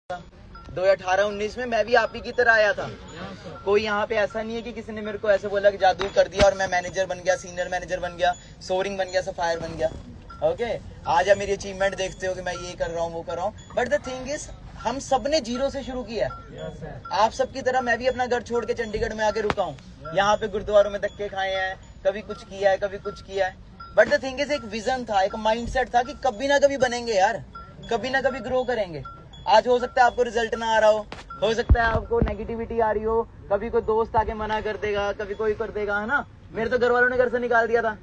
2018-19 में मैं भी आप ही की तरह आया था। कोई यहाँ पे ऐसा नहीं है कि किसी ने मेरे को ऐसे बोला कि जादू कर दिया और मैं मैनेजर बन गया, सीनियर मैनेजर बन गया, सोरिंग बन गया, सफायर बन गया। ओके, आज आप मेरी अचीवमेंट देखते हो कि मैं ये कर रहा हूँ, वो कर रहा हूँ, बट द थिंग इज हम सब ने जीरो से शुरू किया है। आप सबकी तरह मैं भी अपना घर छोड़ के चंडीगढ़ में आके रुका हूँ। यहाँ पे गुरुद्वारों में धक्के खाए हैं, कभी कुछ किया है, कभी कुछ किया है, बट द थिंग इज एक विजन था, एक माइंडसेट था कि कभी ना कभी बनेंगे यार, कभी ना कभी ग्रो करेंगे। आज हो सकता है आपको रिजल्ट ना आ रहा हो सकता है आपको नेगेटिविटी आ रही हो, कभी कोई दोस्त आके मना कर देगा, कभी कोई कर देगा, है ना। मेरे तो घर वालों ने घर से निकाल दिया था,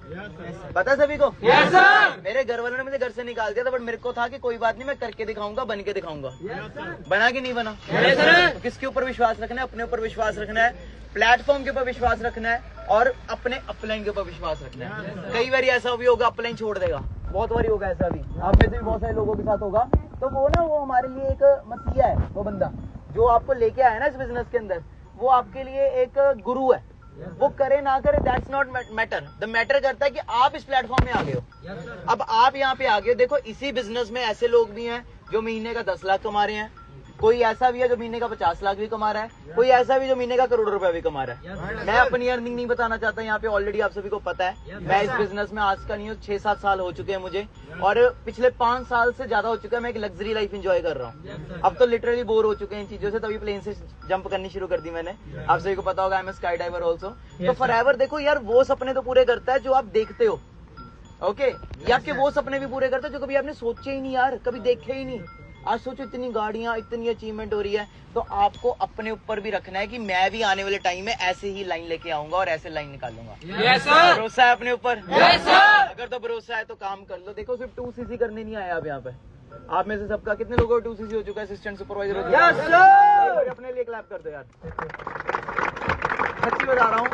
पता है सभी को। yes, sir! मेरे घर वालों ने मुझे घर से निकाल दिया था, बट मेरे को था कि कोई बात नहीं, मैं करके दिखाऊंगा, बन के दिखाऊंगा। yes, बना कि नहीं बना। yes, तो किसके ऊपर विश्वास रखना है? अपने ऊपर विश्वास रखना है, प्लेटफॉर्म के ऊपर विश्वास रखना है और अपने अपलाइन के ऊपर विश्वास रखना है। कई बार ऐसा भी होगा अपलाइन छोड़ देगा, बहुत बार होगा ऐसा भी, आप में से भी बहुत सारे लोगों के साथ होगा। तो वो हमारे लिए एक मसीहा है, वो बंदा जो आपको लेके आया ना इस बिजनेस के अंदर, वो आपके लिए एक गुरु है। वो करे ना करे that's not matter, the matter करता है कि आप इस प्लेटफॉर्म में आ गए हो। अब आप यहाँ पे आ गए हो। देखो इसी बिजनेस में ऐसे लोग भी हैं जो महीने का 10 लाख कमा रहे हैं, कोई ऐसा भी है जो महीने का 50 लाख भी कमा रहा है, कोई ऐसा भी जो महीने का करोड़ रुपया भी कमा रहा है। मैं अपनी अर्निंग नहीं बताना चाहता यहाँ पे, ऑलरेडी आप सभी को पता है। मैं इस बिजनेस में आज का नहीं हूँ, 6-7 साल हो चुके हैं मुझे, और पिछले 5 साल से ज्यादा हो चुका है मैं एक लग्जरी लाइफ एंजॉय कर रहा हूँ। अब तो लिटरली बोर हो चुके हैं इन चीजों से, तभी प्लेन से जंप करनी शुरू कर दी मैंने। आप सभी को पता होगा, I am sky diver also. तो फॉरएवर देखो यार, वो सपने तो पूरे करता है जो आप देखते हो। ओके, ये आपके वो सपने भी पूरे करता है जो कभी आपने सोचे ही नहीं यार, कभी देखे ही नहीं। आज सोचो इतनी गाड़ियां, इतनी अचीवमेंट हो रही है, तो आपको अपने ऊपर भी रखना है कि मैं भी आने वाले टाइम में ऐसे ही लाइन लेके आऊंगा और ऐसे लाइन निकालूंगा। yes, भरोसा है अपने ऊपर? yes, अगर तो भरोसा है तो काम कर लो। देखो सिर्फ 2cc करने नहीं आए आप यहाँ पे। आप में से सबका कितने लोगों को 2cc हो चुका है, असिस्टेंट सुपरवाइजर हो चुका है? yes, अपने लिए क्लैप कर दो यार। सच्ची बता रहा हूँ,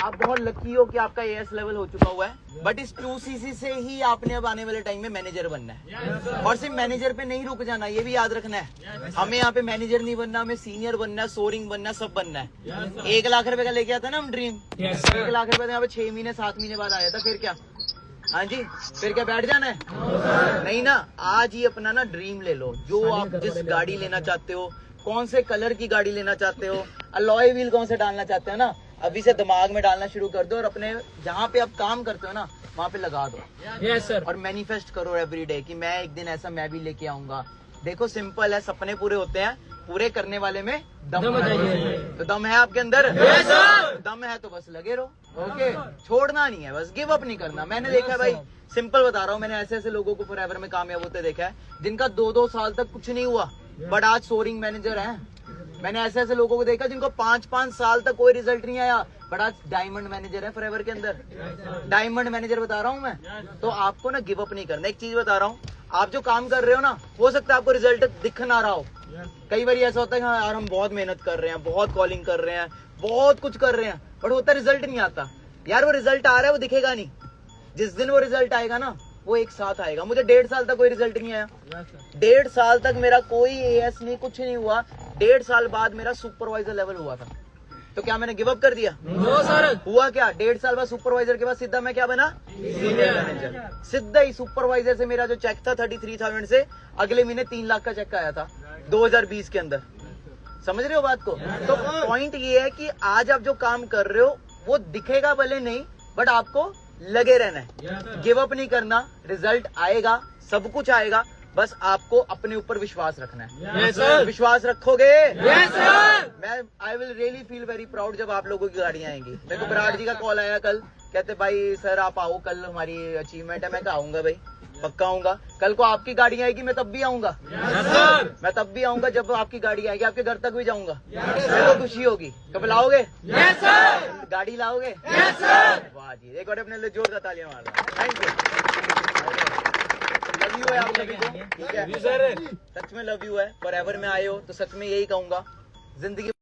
आप बहुत लकी हो कि आपका एएस लेवल हो चुका हुआ है, बट इस 2cc से ही आपने अब आने वाले टाइम में मैनेजर बनना है। और सिर्फ मैनेजर पे नहीं रुक जाना, ये भी याद रखना है। हमें यहाँ पे मैनेजर नहीं बनना, हमें सीनियर बनना है, सोरिंग बनना है, सब बनना है। 1 लाख रुपए का लेके आता ना हम ड्रीम, 1 लाख रुपए तो यहाँ पे 6 महीने 7 महीने बाद आया था, फिर क्या? हाँ जी, फिर क्या बैठ जाना है? नहीं ना, आज ही अपना ना ड्रीम ले लो। जो आप जिस गाड़ी लेना चाहते हो, कौन से कलर की गाड़ी लेना चाहते हो, अलॉय व्हील कौन से डालना चाहते हो ना, अभी से दिमाग में डालना शुरू कर दो और अपने जहाँ पे आप काम करते हो ना वहाँ पे लगा दो। yes, sir. और मैनिफेस्ट करो एवरी डे कि मैं एक दिन ऐसा मैं भी लेके आऊंगा। देखो सिंपल है, सपने पूरे होते हैं, पूरे करने वाले में दम चाहिए। तो दम है आपके अंदर? yes, sir. दम है तो बस लगे रहो। ओके, छोड़ना नहीं है, बस गिव अप नहीं करना। मैंने देखा है भाई, सिंपल बता रहा हूँ, मैंने ऐसे ऐसे लोगों को फॉरएवर में कामयाब होते देखा है जिनका 2-2 साल तक कुछ नहीं हुआ, बट आज सोरिंग मैनेजर है। मैंने ऐसे ऐसे लोगों को देखा जिनको 5-5 साल तक कोई रिजल्ट नहीं आया, बट आज डायमंड मैनेजर है फॉरएवर के अंदर। डायमंड मैनेजर बता रहा हूँ मैं। तो आपको ना गिव अप नहीं करना। एक चीज बता रहा हूँ, आप जो काम कर रहे हो ना, हो सकता है आपको रिजल्ट दिख ना रहा हो। कई बार ऐसा होता है कि हाँ यार हम बहुत मेहनत कर रहे हैं, बहुत कॉलिंग कर रहे हैं, बहुत कुछ कर रहे हैं, बट होता रिजल्ट नहीं आता। यार वो रिजल्ट आ रहा है, वो दिखेगा नहीं। जिस दिन वो रिजल्ट आएगा ना, वो एक साथ आएगा। मुझे 1.5 साल तक कोई रिजल्ट नहीं आया। 1.5 साल तक मेरा कोई एएस नहीं, कुछ नहीं हुआ। 1.5 साल बाद मेरा सुपरवाइजर लेवल हुआ था। तो क्या मैंने गिव अप कर दिया? No sir. हुआ क्या? 1.5 साल बाद सुपरवाइजर के बाद सीधा मैं क्या बना? Senior manager. सीधा ही सुपरवाइजर से मेरा जो चेक था 33,000 से अगले महीने 3 लाख का चेक आया था 2020 के अंदर। समझ रहे हो बात को? तो पॉइंट ये है कि आज आप जो काम कर रहे हो वो दिखेगा भले नहीं, बट आपको लगे रहना है, गिव अप नहीं करना। रिजल्ट आएगा, सब कुछ आएगा, बस आपको अपने ऊपर विश्वास रखना है। yes, विश्वास रखोगे? yes, मैं I will really feel very proud जब आप लोगों की गाड़ियां आएंगी। मेरे को विराट जी का कॉल आया कल, कहते भाई सर आप आओ, कल हमारी अचीवमेंट है। मैं आऊंगा भाई, पक्का आऊंगा। कल को आपकी गाड़ी आएगी, मैं तब भी आऊंगा। yes, मैं तब भी आऊंगा जब आपकी गाड़ी आएगी, आपके घर तक भी जाऊंगा। मेरे को खुशी होगी। कब लाओगे? yes, गाड़ी लाओगे? yes, वाह जी, एक बार अपने लिए जोरदार तालियां मारना। Thank you. लव यू है आप सभी को, ठीक है? सच में लव यू है। फॉरएवर में आए हो तो सच में यही कहूंगा, जिंदगी